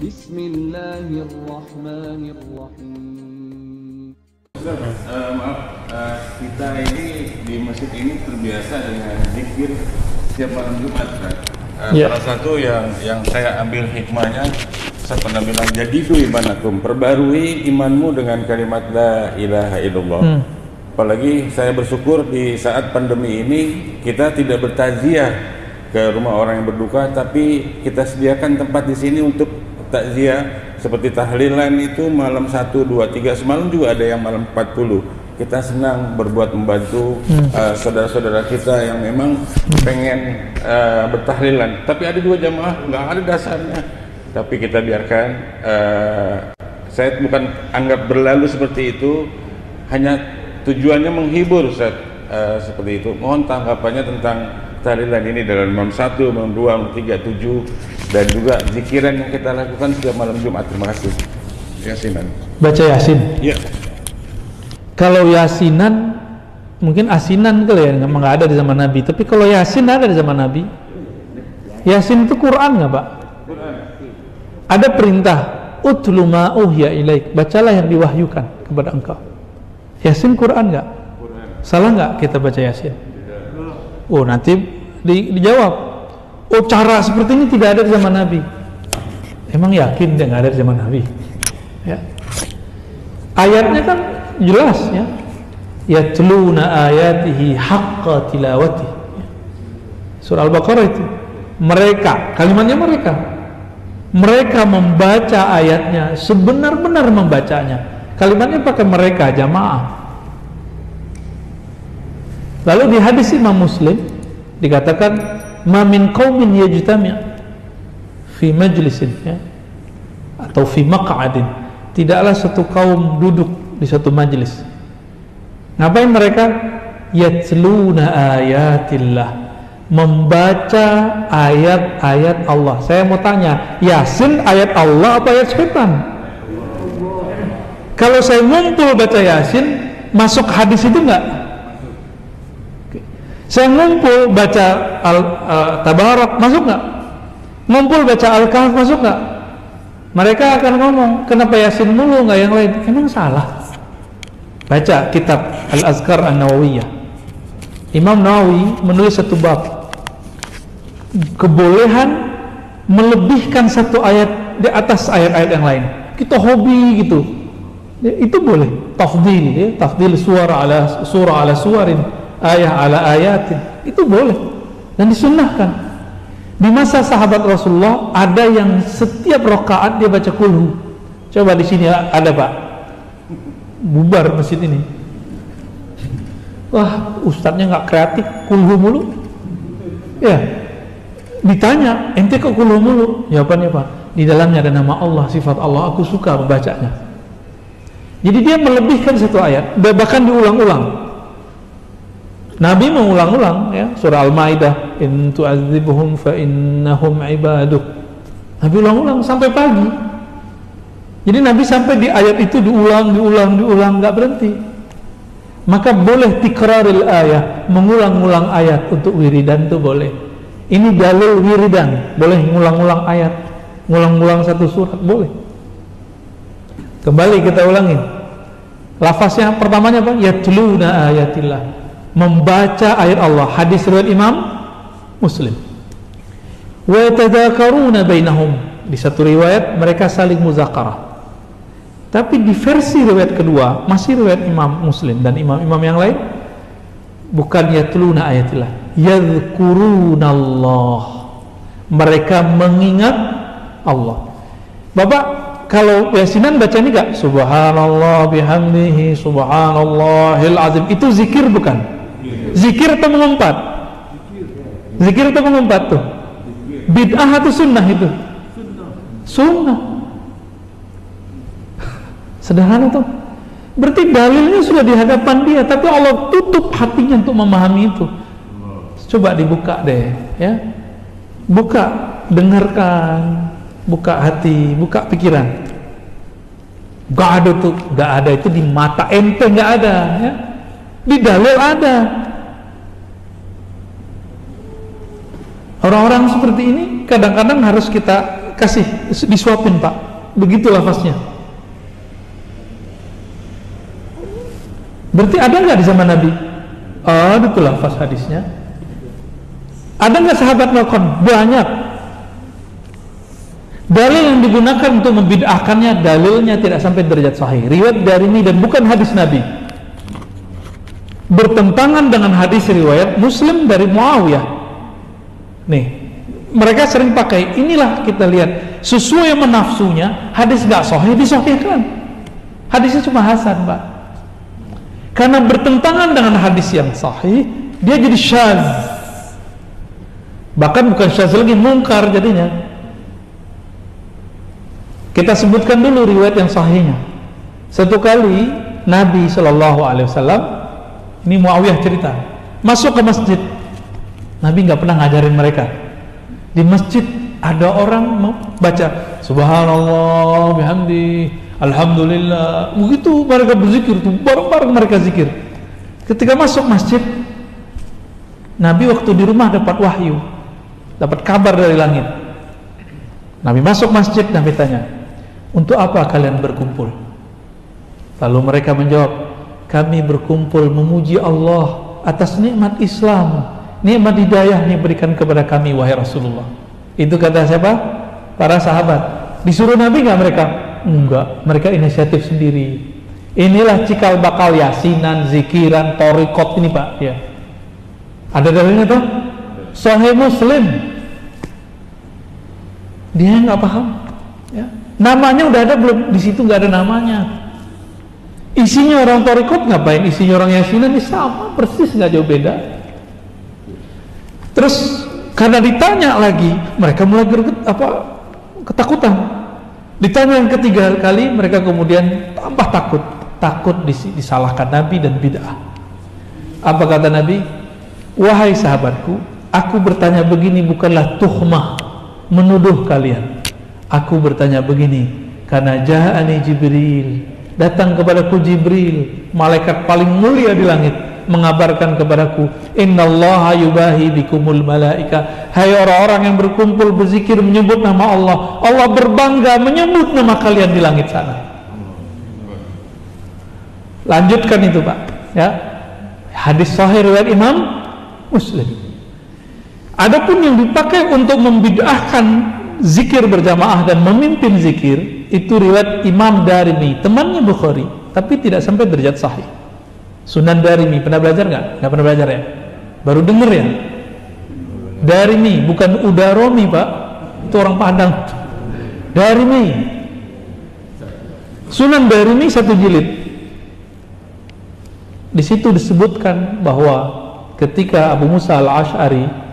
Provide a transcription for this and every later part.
Bismillahirrahmanirrahim. Maaf, kita ini di masjid ini terbiasa dengan zikir setiap malam Jumat, kan? Salah satu yang saya ambil hikmahnya, saya pernah bilang, jadidu imanakum, perbarui imanmu dengan kalimat la ilaha illallah. Apalagi saya bersyukur di saat pandemi ini kita tidak bertakziah ke rumah orang yang berduka, tapi kita sediakan tempat di sini untuk takziah. Seperti tahlilan itu malam 1, 2, 3, semalam juga ada yang malam 40. Kita senang berbuat membantu saudara-saudara kita yang memang pengen bertahlilan, tapi ada 2 jamaah nggak ada dasarnya, tapi kita biarkan. Saya bukan anggap berlalu seperti itu, hanya tujuannya menghibur, Ustaz. Seperti itu. Mohon tanggapannya tentang tahlilan ini dalam malam 1, malam 2, malam 3, 7, dan juga zikiran yang kita lakukan setiap malam Jumat. Terima kasih. Yasinan. Baca Yasin. Iya. Kalau Yasinan mungkin asinan kali ya, nggak ada di zaman Nabi. Tapi kalau Yasin ada di zaman Nabi. Yasin itu Quran nggak, Pak? Quran. Ada perintah, utlu ma uhya ilaik, bacalah yang diwahyukan kepada engkau. Yasin Quran nggak? Salah nggak kita baca Yasin? Oh, nanti dijawab. Oh, cara seperti ini tidak ada di zaman Nabi. Emang yakin dia nggak ada di zaman Nabi? Ya. Ayatnya kan jelas, ya. Yatluna ayatihi haqqa tilawati. Surah Al-Baqarah itu. Mereka, kalimatnya mereka membaca ayatnya sebenar-benar membacanya. Kalimatnya pakai mereka, jamaah. Lalu di hadis Imam Muslim dikatakan, ma min qaumin yajtami' fi majlisin, ya, atau fi maq'adin, tidaklah satu kaum duduk di satu majlis. Ngapain mereka? Yatluna ayatillah, membaca ayat-ayat Allah. Saya mau tanya, Yasin ayat Allah apa ayat setan? Kalau saya ngumpul baca Yasin, masuk hadis itu enggak? Saya ngumpul baca Tabarak, masuk nggak? Ngumpul baca Al-Kahf, masuk nggak? Mereka akan ngomong, kenapa Yasin mulu nggak yang lain? Emang salah? Baca kitab Al-Azkar An-Nawawiyah. Imam Nawawi menulis satu bab, kebolehan melebihkan satu ayat di atas ayat-ayat yang lain. Kita hobi gitu, ya, itu boleh. Tafdil, ya, tafdil surah ala suwarin, ayah ala ayatin, itu boleh dan disunnahkan. Di masa sahabat Rasulullah ada yang setiap rakaat dia baca kulhu. Coba di sini ada, Pak, bubar masjid ini. Wah, ustadznya nggak kreatif, kulhu mulu. Ya, ditanya, ente kok kulhu mulu? Jawabannya, Pak, di dalamnya ada nama Allah, sifat Allah, aku suka membacanya. Jadi dia melebihkan satu ayat, bahkan diulang-ulang. Nabi mengulang-ulang, ya, surah Al-Maidah, in tu'adzibuhum fa innahum ibaduk. Nabi ulang-ulang sampai pagi. Jadi Nabi sampai di ayat itu diulang, nggak berhenti. Maka boleh tikraril ayat, mengulang-ulang ayat untuk wiridan itu boleh. Ini dalil wiridan, boleh ngulang-ulang ayat, ngulang-ulang satu surat, boleh. Kembali kita ulangin. Lafaznya pertamanya apa? Yatluna ayatillah, membaca ayat Allah. Hadis riwayat Imam Muslim. Wa yatadzakaruna bainahum, di satu riwayat mereka saling muzakarah. Tapi di versi riwayat kedua, masih riwayat Imam Muslim dan imam-imam yang lain, bukan yatluna ayatillah, yadhkurunallah, mereka mengingat Allah. Bapak kalau Yasinan baca ini gak? Subhanallah bihamdihi subhanallahil azim, itu zikir bukan? Zikir atau mengumpat? Zikir atau mengumpat tuh? Bid'ah atau sunnah itu? Sunnah. Sederhana tuh. Berarti dalilnya sudah di hadapan dia, tapi Allah tutup hatinya untuk memahami itu. Coba dibuka deh, ya. Buka, dengarkan, buka hati, buka pikiran. Gak ada tuh, gak ada itu di mata ente, gak ada, ya. Di dalil ada. Orang-orang seperti ini kadang-kadang harus kita kasih, disuapin Pak. Begitu lafaznya. Berarti ada nggak di zaman Nabi? Ada tuh lafaz hadisnya. Ada nggak sahabat melakukan? Banyak. Dalil yang digunakan untuk membid'ahkannya, dalilnya tidak sampai derajat sahih. Riwayat Darimi dan bukan hadis Nabi. Bertentangan dengan hadis riwayat Muslim dari Muawiyah. Nih, mereka sering pakai, inilah kita lihat, sesuai yang menafsunya, hadis gak sahih disahihkan. Hadisnya cuma hasan, Pak. Karena bertentangan dengan hadis yang sahih, dia jadi syaz. Bahkan bukan syaz lagi, mungkar jadinya. Kita sebutkan dulu riwayat yang sahihnya. Satu kali Nabi SAW, ini Muawiyah cerita, masuk ke masjid. Nabi nggak pernah ngajarin mereka. Di masjid ada orang baca Subhanallah bihamdi, Alhamdulillah. Begitu mereka berzikir tuh, bareng-bareng mereka zikir. Ketika masuk masjid, Nabi waktu di rumah dapat wahyu, dapat kabar dari langit. Nabi masuk masjid, Nabi tanya, untuk apa kalian berkumpul? Lalu mereka menjawab, kami berkumpul memuji Allah atas nikmat Islam, nikmat hidayah yang diberikan kepada kami, wahai Rasulullah. Itu kata siapa? Para sahabat. Disuruh Nabi nggak mereka? Enggak, mereka inisiatif sendiri. Inilah cikal bakal yasinan, zikiran, thariqat ini Pak. Ya. Ada dalilnya tuh? Sahih Muslim. Dia nggak paham. Ya. Namanya udah ada belum? Di situ nggak ada namanya. Isinya orang thariqat ngapain? Isinya orang yasinan ini sama persis, nggak jauh beda. Terus karena ditanya lagi, mereka mulai ketakutan. Ditanya yang ketiga kali, mereka kemudian tambah takut disalahkan Nabi dan bid'ah. Apa kata Nabi? Wahai sahabatku, aku bertanya begini bukanlah tuhmah, menuduh kalian. Aku bertanya begini karena ja'ani Jibril, datang kepadaku Jibril, malaikat paling mulia di langit, mengabarkan kepadaku, innallaha yubahi bikumul malaika, hai orang-orang yang berkumpul berzikir menyebut nama Allah, Allah berbangga menyebut nama kalian di langit sana. Lanjutkan itu Pak ya, hadis sahih riwayat Imam Muslim. Adapun yang dipakai untuk membid'ahkan zikir berjamaah dan memimpin zikir, itu riwayat Imam Darimi, temannya Bukhari, tapi tidak sampai derajat sahih. Sunan Darimi, pernah belajar nggak? Nggak pernah belajar ya? Baru denger ya? Darimi, bukan Udaromi Pak, itu orang Padang. Darimi, Sunan Darimi 1 jilid. Di situ disebutkan bahwa ketika Abu Musa al-Ash'ari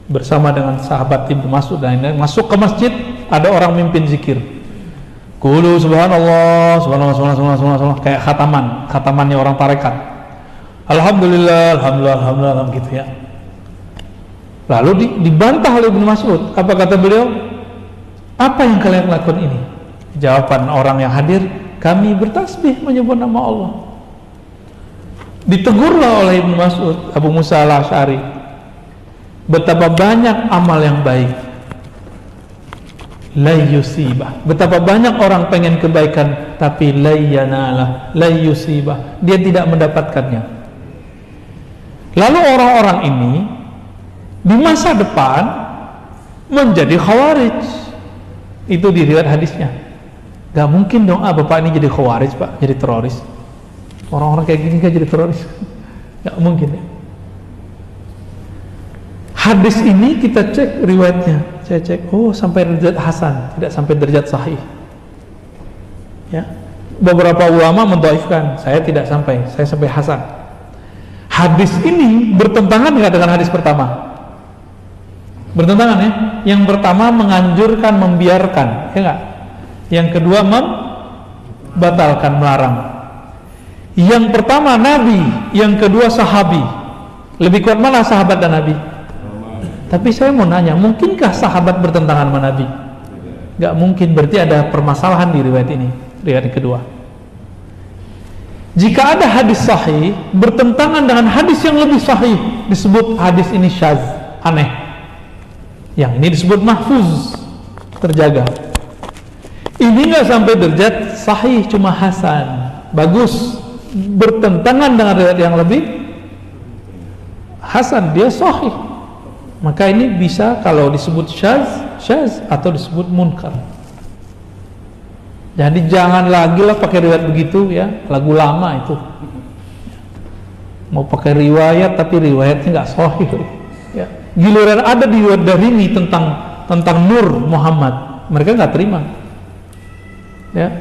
bersama dengan sahabat Ibnu Mas'ud dan lain-lain masuk ke masjid, ada orang mimpin zikir. Qulu subhanallah, subhanallah, subhanallah, kayak khatamannya orang tarekat. Alhamdulillah, alhamdulillah, alhamdulillah gitu ya. Lalu dibantah oleh Ibnu Mas'ud. Apa kata beliau? Apa yang kalian lakukan ini? Jawaban orang yang hadir, kami bertasbih menyebut nama Allah. Ditegurlah oleh Ibnu Mas'ud, Abu Musa al-Ash'ari, betapa banyak amal yang baik, la yusibah, betapa banyak orang pengen kebaikan tapi la yanalah, la yusibah, dia tidak mendapatkannya. Lalu orang-orang ini di masa depan menjadi khawarij. Itu di riwayat hadisnya. Gak mungkin dong bapak ini jadi khawarij Pak, jadi teroris. Orang-orang kayak gini kan jadi teroris. Gak mungkin ya. Hadis ini kita cek riwayatnya, saya cek, oh sampai derajat hasan, tidak sampai derajat sahih. Ya, beberapa ulama mendhaifkan, saya tidak sampai, saya sampai hasan. Hadis ini bertentangan nggak dengan hadis pertama? Bertentangan ya. Yang pertama menganjurkan, membiarkan, ya nggak? Yang kedua membatalkan, melarang. Yang pertama Nabi, yang kedua sahabi. Lebih kuat mana sahabat dan Nabi? Tapi saya mau nanya, mungkinkah sahabat bertentangan sama Nabi? Gak mungkin, berarti ada permasalahan di riwayat ini, riwayat kedua. Jika ada hadis sahih bertentangan dengan hadis yang lebih sahih, disebut hadis ini syadz, aneh. Yang ini disebut mahfuz. terjaga. Ini nggak sampai derajat sahih, cuma hasan, bagus, bertentangan dengan riwayat yang lebih hasan, dia sahih. Maka ini bisa kalau disebut syaz atau disebut munkar. Jadi jangan lagi lah pakai riwayat begitu ya, lagu lama itu. Mau pakai riwayat tapi riwayatnya nggak sahih. Ya. Giliran ada di riwayat Darimi tentang Nur Muhammad, mereka nggak terima. Ya.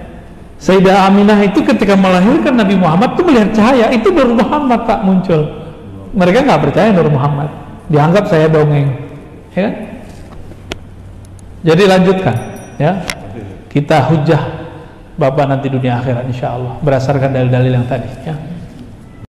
Sayyidah Aminah itu ketika melahirkan Nabi Muhammad itu melihat cahaya, itu Nur Muhammad tak muncul. Mereka nggak percaya Nur Muhammad, dianggap saya dongeng. Ya. Jadi lanjutkan, ya. Kita hujah Bapak nanti dunia akhirat insya Allah berdasarkan dalil-dalil yang tadi. Ya.